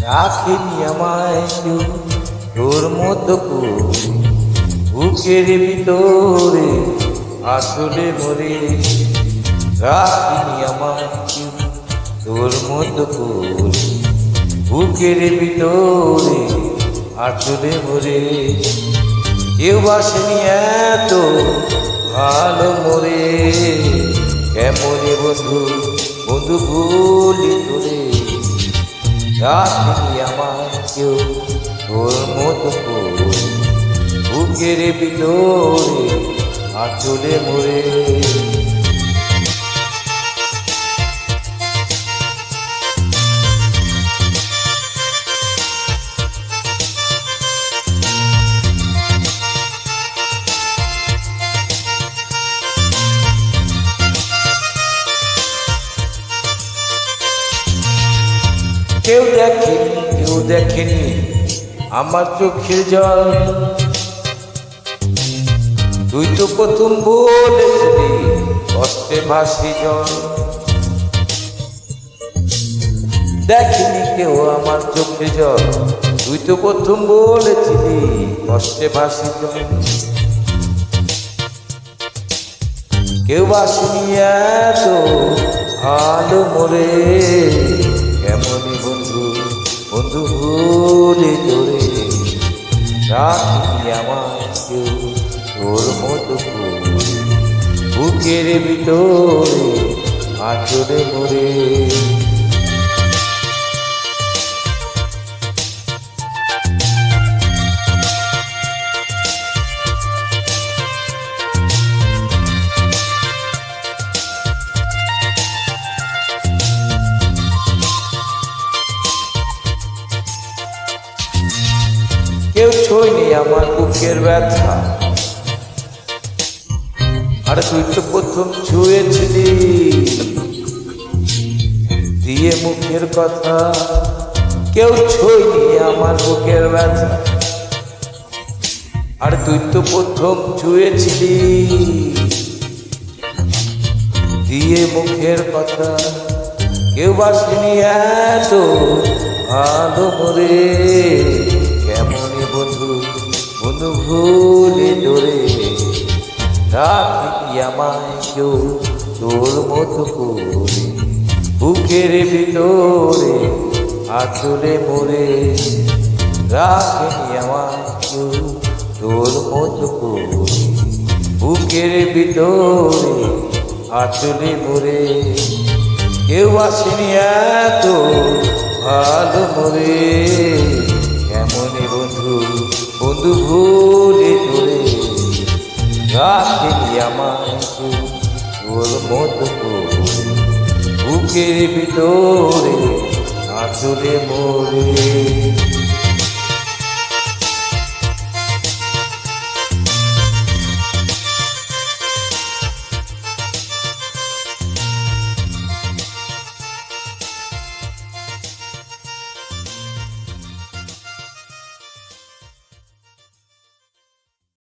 রাখিনি আমায় কেউ তোর মতো করে, বুকের ভিতরে আসলে মরে। রাখিনি আমায় কেউ তোর মতো করে, বুকের ভিতরে আসলে মরে। কেউ বাসেনি এত ভালো মরে, কেমনে বন্ধু বন্ধু ভুলি তোরে। রাখিনি আমার কেউ তোর মতো করে, বুকের ভিতরে আসলে মরে। কেউ দেখেনি আমার চোখের জল, তুই তো প্রথম বলেছিলি কষ্টে ভাসি জল। দেখেনি কেউ আমার চোখের জল, তুই তো প্রথম বলেছিলি কষ্টে ভাসি জল। কেউ বাসনি এত ভালো মরে, কেমনি বন্ধু বন্ধু ভুলে তোরে। রাখিনি আমার কেউ তোর মতো করে, বুকের ভিতরে আচরে মরে। কেউ ছইনি আমার বুকের ব্যথা, আর তুই তো প্রথম ছুঁয়েছিলি দিয়ে মুখের কথা। কেউ ছইনি আমার বুকের ব্যথা, আর তুই তো প্রথম ছুঁয়েছিলি দিয়ে মুখের কথা। কেউ বাসনি এত ভালো মরে, কেমনি বন্ধু বন্ধু ভুলে তোরে। রাখিনি আমায় কেউ তোর মতো করে, বুকের ভিতরে আসলে মরে। রাখিনি আমায় কেউ তোর মতো করে, বুকের ভিতরে আসলে মরে। কেউ আসেনি এত ভালো মরে, কেমনে বন্ধু বন্ধু ভুলে তোরে। রাখিনি আমায় তোর মতো করে, বুকের ভিতরে আসলে মরে।